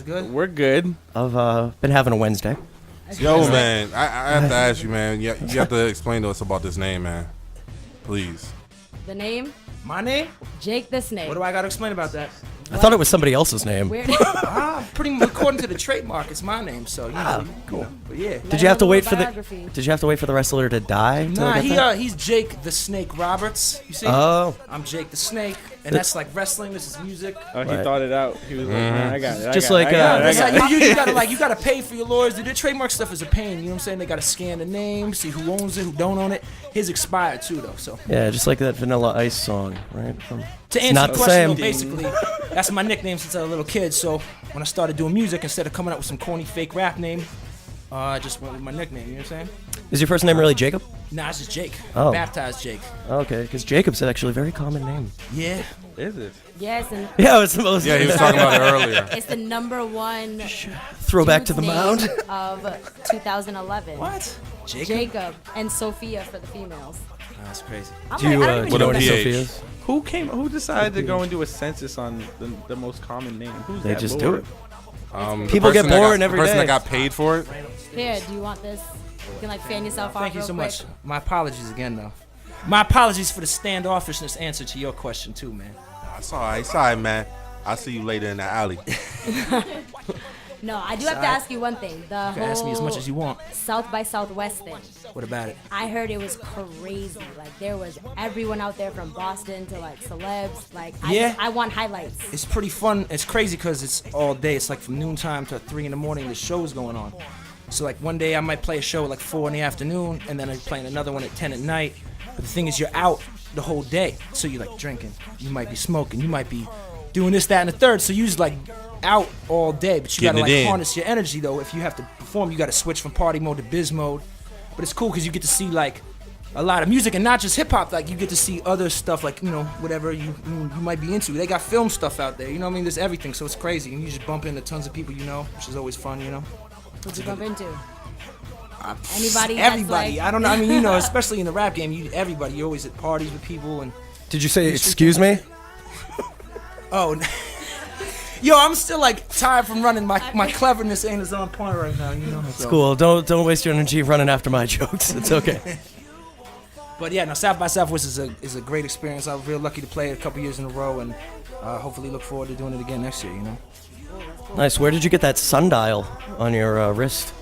good? We're good. I've been having a Wednesday. Yo, man, I have to ask you, man. You have to explain to us about this name, man. Please. The name? My name? Jake the Snake. What do I got to explain about that? I thought it was somebody else's name. Weird. Pretty much according to the trademark, it's my name. So cool. But yeah. Did you have to wait for Biography. Did you have to wait for the wrestler to die? Nah, he's Jake the Snake Roberts. You see? Oh. I'm Jake the Snake, and that's like wrestling. This is music. Oh, he Right. thought it out. He was like, man, I got it. Just I like, got it. That's how you gotta pay for your lawyers. The trademark stuff is a pain. You know what I'm saying? They gotta scan the name, see who owns it, who don't own it. His expired too, though. So Yeah, just like that Vanilla Ice song, right? to It's answer not the the question, though, same. basically, that's my nickname since I was a little kid. So when I started doing music, instead of coming up with some corny fake rap name, I just went with my nickname. You know what I'm saying? Is your first name really Jacob? Nah, it's just Jake. Oh. Baptized Jake. Okay, because Jacob's actually a very common name. Yeah. Is it? Yes, and Yeah, it's the most. Yeah, he was talking about it earlier. it's the #1 Throwback to the dude's mound. name of 2011. What? Jacob? Jacob and Sophia for the females. That's crazy. I'm Do you, like, I don't do you even know know what that. PH? Sophia's? Who decided to go and do a census on the most common name? Who's They that just bored? do it. The People get person that bored got- every The person day. that got paid for it. Here, do you want this? You can like fan yourself out Thank you real so quick. much. My apologies again, though. My apologies for the standoffishness answer to your question, too, man. It's all right, man. I'll see you later in the alley. No, I do have to ask you one thing. The You can ask me as much as you want. South by Southwest thing. What about it? I heard it was crazy. Like there was everyone out there from Boston to like celebs. Like Yeah. I want highlights. It's pretty fun. It's crazy because it's all day. It's like from noontime to 3 in the morning. The show's going on. So like one day I might play a show at like 4 in the afternoon, and then I'm playing another one at 10 at night. But the thing is, you're out the whole day. So you're like drinking. You might be smoking. You might be doing this, that, and the third. So you're just like out all day. But you Getting gotta it like in. harness your energy though. If you have to perform, you gotta switch from party mode to biz mode. But it's cool because you get to see like a lot of music and not just hip hop. Like you get to see other stuff, like whatever you might be into. They got film stuff out there. You know what I mean? There's everything, so it's crazy. And you just bump into tons of people, which is always fun. What'd you bump into? Anybody? Everybody. That's like, I don't know. I mean, especially in the rap game, everybody. You're always at parties with people and. Did you say excuse me? Oh. Yo, I'm still like tired from running. My cleverness ain't as on point right now. It's cool. Don't waste your energy running after my jokes. It's okay. But yeah, no, South by Southwest is a great experience. I was real lucky to play it a couple years in a row, and hopefully look forward to doing it again next year. Nice. Where did you get that sundial on your wrist?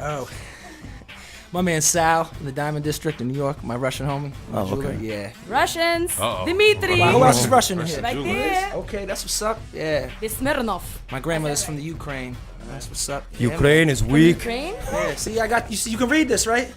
Oh, my man Sal in the Diamond District in New York, my Russian homie. Oh, jeweler. okay. Yeah. Russians. Uh-oh. Dimitri. Wow, who else is Russian in here? Right there. Okay, that's what's up. Yeah. The Smirnov. My grandmother's from the Ukraine. That's what's up. Ukraine is weak. Ukraine? Yeah. See, I got you. See, you can read this, right?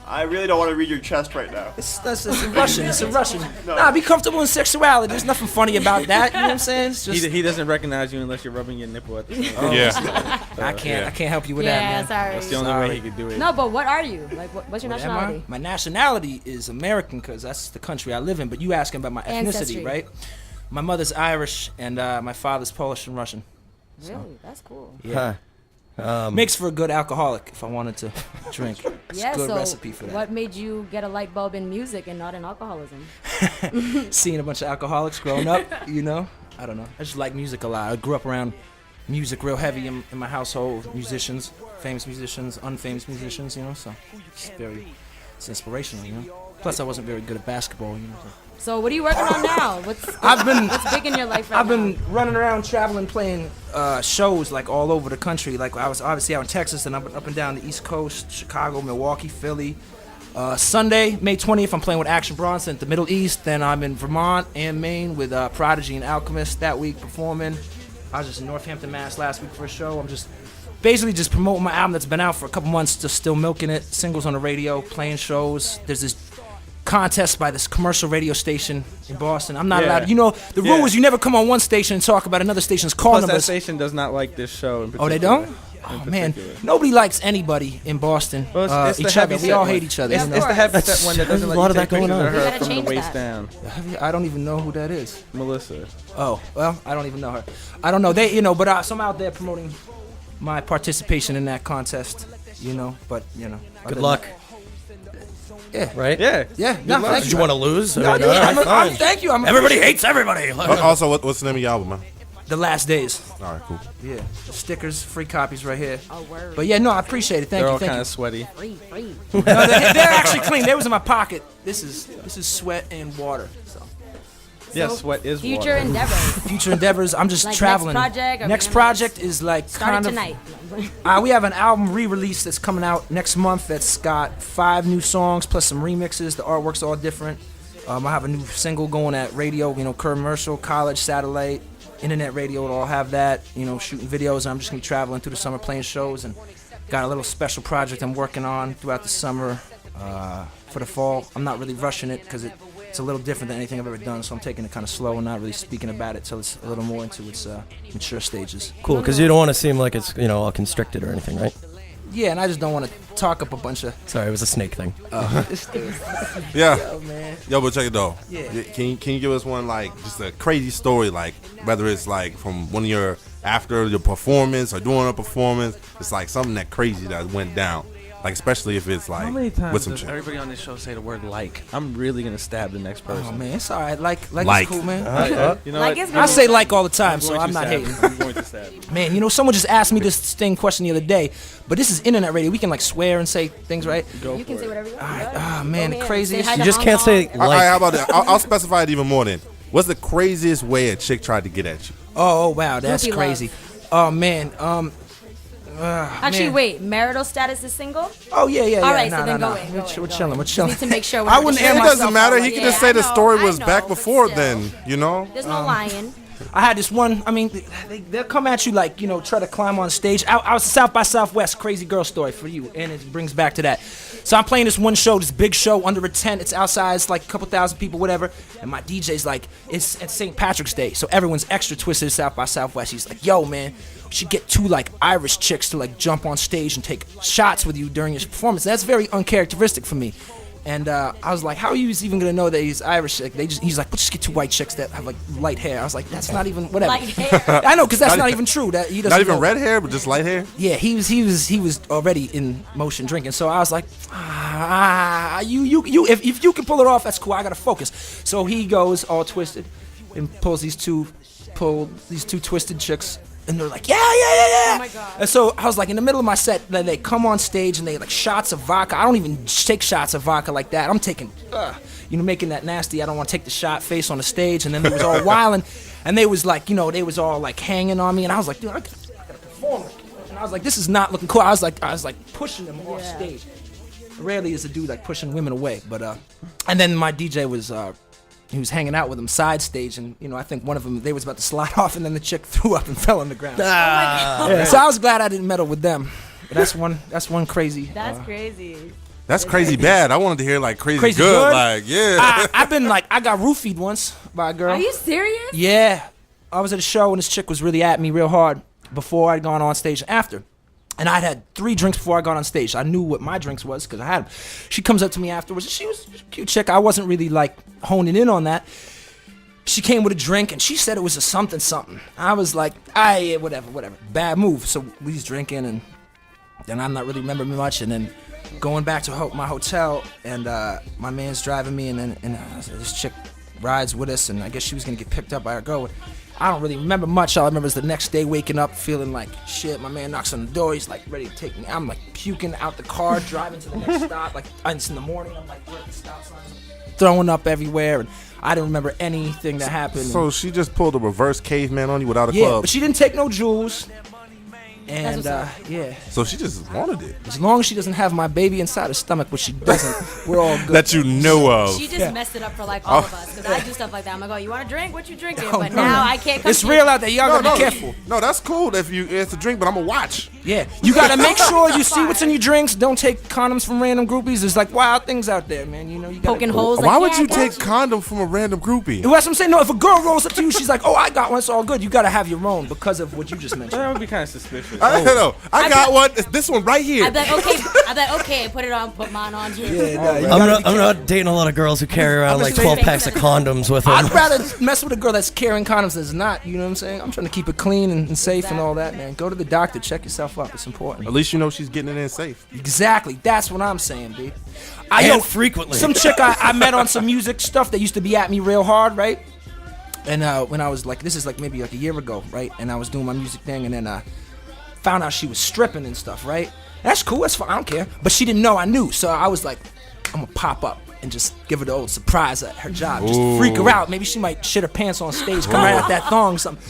I really don't want to read your chest right now. It's in Russian. It's in Russision. Nah, be comfortable in sexuality. There's nothing funny about that. You know what I'm saying? It's just, He doesn't recognize you unless you're rubbing your nipple at the same time. Yeah. I can't help you with that, Yeah, man. sorry. That's the only way he could do it. No, but what are you? Like, what's your What am I? nationality? My nationality is American because that's the country I live in. But you asking about my ethnicity, Ancestry. right? My mother's Irish and my father's Polish and Russian. Really? That's cool. Yeah. Makes for a good alcoholic if I wanted to drink. It's Yeah, a good so recipe for that. what made you get a light bulb in music and not in alcoholism? Seeing a bunch of alcoholics growing up, I don't know. I just like music a lot. I grew up around music real heavy in my household. Musicians, famous musicians, unfamous musicians, so it's inspirational, Plus, I wasn't very good at basketball, So what are you working on now? What's big in your life right I've now? been running around, traveling, playing shows like all over the country. Like I was obviously out in Texas, and up and down the East Coast, Chicago, Milwaukee, Philly. Sunday, May 20th, I'm playing with Action Bronson at the Middle East. Then I'm in Vermont and Maine with Prodigy and Alchemist that week performing. I was just in Northampton, Mass last week for a show. I'm just basically just promoting my album that's been out for a couple months, just still milking it. Singles on the radio, playing shows. There's this contest by this commercial radio station in Boston. I'm not allowed. The rule is you never come on one station and talk about another station's call Plus, that numbers. station does not like this show in particular. Oh, they don't? Oh, man. Nobody likes anybody in Boston. Well, it's the each other. heavy We set all one. hate each other. It's the heavy set one that doesn't There's let a lot you of take that going pictures on. of We her gotta from the change waist that. down. I don't even know who that is. Melissa. Oh, well, I don't even know her. I don't know. They, but so I'm out there promoting my participation in that contest, but, Good luck. Yeah. Right? Yeah. Yeah. No, thank Did you want to lose? No, All right, fine. thank you. Everybody hates everybody. Also, what's the name of your album, man? The last days. All right, cool. Yeah. The stickers, free copies right here. Oh, word. But yeah, no, I appreciate it. Thank They're you. all Thank kind you. of sweaty. Free. No, they're actually clean. They was in my pocket. This is sweat and water. So Yeah, So, sweat is future water. endeavors. future endeavors. I'm just Like traveling. next project, or Next we're gonna project is like Start kind it of. tonight. We have an album re-release that's coming out next month. That's got 5 new songs plus some remixes. The artwork's all different. I have a new single going at radio, commercial, college, satellite, internet radio. It'll all have that. Shooting videos. I'm just gonna be traveling through the summer, playing shows, and got a little special project I'm working on throughout the summer for the fall. I'm not really rushing it because it's a little different than anything I've ever done, so I'm taking it kind of slow and not really speaking about it till it's a little more into its mature stages. Cool, because you don't want to seem like it's all constricted or anything, right? Yeah, and I just don't want to talk up a bunch of. Sorry, it was a snake thing. Yeah. Yo, man. Yo, but check it though. Yeah. Can you give us one, like, just a crazy story, like whether it's like from one of your after your performance or during a performance, it's like something that crazy that went down. Like, especially if it's like How many with times some does chick. everybody on this show say the word like? I'm really gonna stab the next person. Oh man, it's all right. Like Like. it's cool, man. You know Like what? it's I say like all the time, I'm so going I'm to not stab hating. you. I'm going to stab you. Man, someone just asked me this same question the other day, but this is internet radio. We can like swear and say things, right? Go You can for say it. whatever you want. Ah, man, the craziest. Say hi You to just Hong can't say Kong. All right, how like. about that? I'll specify it even more then. What's the craziest way a chick tried to get at you? Oh wow, that's Groupie crazy. Oh man, Actually, man. wait. Marital status is single? Oh yeah. All right, nah, so then nah, go nah. in, We're go in, we're go chilling. in. We're Just chilling. need to make sure we're I not wouldn't just- air It myself doesn't matter. out He like can that. just say the I story know, was back but before still. then, you know? There's no lying. I had this one. I mean, they'll come at you like try to climb on stage. I was South by Southwest, crazy girl story for you, and it brings back to that. So I'm playing this one show, this big show under a tent. It's outside. It's like a couple thousand people, whatever. And my DJ's like, it's St. Patrick's Day, so everyone's extra twisted. South by Southwest. He's like, yo, man, we should get 2 like Irish chicks to like jump on stage and take shots with you during your performance. That's very uncharacteristic for me. And I was like, how are you even gonna know that he's Irish? Like, he's like, we'll just get 2 white chicks that have like light hair. I was like, that's not even whatever. Light hair. I know, because that's not even true. That he doesn't Not even know. red hair, but just light hair? Yeah, he was already in motion drinking. So I was like, you if you can pull it off, that's cool. I gotta focus. So he goes all twisted and pulls these two twisted chicks. And they're like, yeah. Oh my God. And so I was like, in the middle of my set, they come on stage and they like shots of vodka. I don't even take shots of vodka like that. I'm taking, making that nasty. I don't want to take the shot face on the stage. And then they was all wilding, and they was like, they was all like hanging on me. And I was like, dude, I gotta perform. And I was like, this is not looking cool. I was like pushing them off stage. Rarely is a dude like pushing women away, but and then my DJ was. He was hanging out with him side stage, and I think one of them they was about to slide off, and then the chick threw up and fell on the ground. Yeah, so I was glad I didn't meddle with them. But that's one crazy. That's crazy. That's crazy bad. I wanted to hear like crazy, Crazy good. good? Like, yeah. I've been like I got roofied once by a girl. Are you serious? Yeah, I was at a show and this chick was really at me real hard before I'd gone on stage and after. And I'd had 3 drinks before I got on stage. I knew what my drinks was because I had them. She comes up to me afterwards. She was a cute chick. I wasn't really like honing in on that. She came with a drink and she said it was a something. I was like, yeah, whatever. Bad move. So we was drinking and then I'm not really remembering much. And then going back to my hotel and my man's driving me and this chick rides with us and I guess she was gonna get picked up by her girl. I don't really remember much. All I remember is the next day waking up feeling like shit. My man knocks on the door. He's like ready to take me. I'm like puking out the car, driving to the next stop. Like it's in the morning. I'm like where are the stop signs? Throwing up everywhere, and I didn't remember anything that happened. So she just pulled a reverse caveman on you without a yeah, club. but she didn't take no jewels. And what's yeah, So she just wanted it. as long as she doesn't have my baby inside her stomach, which she doesn't, we're all good. That you know of. She just messed it up for like all of us because I do stuff like that. I'm like, oh, you want a drink? What you drinking? Oh, But no, now no. I can't come. It's to real you. out there. Y'all gotta be careful. No, that's cool if it's a drink, but I'm gonna watch. Yeah, you gotta make sure you see what's in your drinks. Don't take condoms from random groupies. There's like wild things out there, man. You gotta Poking holes. Why like, would yeah, you I got take condom from a random groupie? Well, that's what I'm saying. No, if a girl rolls up to you, she's like, "Oh, I got one. It's all good." You gotta have your own because of what you just mentioned. That would be kind of suspicious. I don't know. I got one. It's this one right here. I'd be like, okay, put it on, put mine on too. I'm not dating a lot of girls who carry around like 12 packs of condoms with them. I'd rather mess with a girl that's carrying condoms than not. You know what I'm saying? I'm trying to keep it clean and safe and all that, man. Go to the doctor, check yourself up. It's important. At least you know she's getting it in safe. Exactly. That's what I'm saying, dude. And frequently. Some chick I met on some music stuff that used to be at me real hard, right? And when I was like, this is like maybe like a year ago, right? And I was doing my music thing, and then found out she was stripping and stuff, right? That's cool, that's fine, I don't care. But she didn't know I knew, so I was like, I'm gonna pop up and just give her the old surprise at her job, just to freak her out. Maybe she might shit her pants on stage, come right out that thong, or something.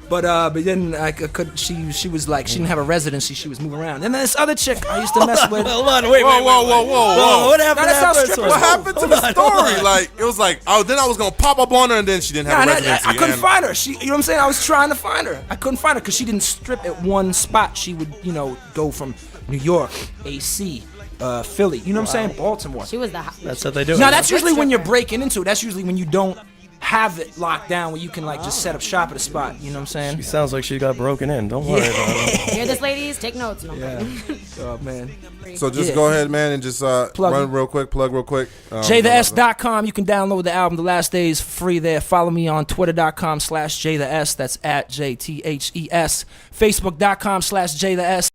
But then I could. She was like, she didn't have a residency. She was moving around. And then this other chick I used to mess with. Hold on, wait. Whoa. What happened? That's how to that strippers first What one? happened to the story? Like, it was like, then I was gonna pop up on her, and then she didn't have a residency. I couldn't and- find her. You know what I'm saying? I was trying to find her. I couldn't find her because she didn't strip at one spot. She would, go from New York, AC, Philly. You know what I'm saying? Baltimore. She was the. That's what they do. Now that's usually when you're breaking into it. That's usually when you don't have it locked down, where you can like just set up shop at a spot. You know what I'm saying? She sounds like she got broken in. Don't worry about it. Hear this, ladies? Take notes. No, Oh man. So just Yeah. go ahead, man, and just Plug run it. real quick. JTheS.com. You can download the album The Last Days for free there. Follow me on Twitter.com/JTheS. That's at JTHES. Facebook.com/JTheS.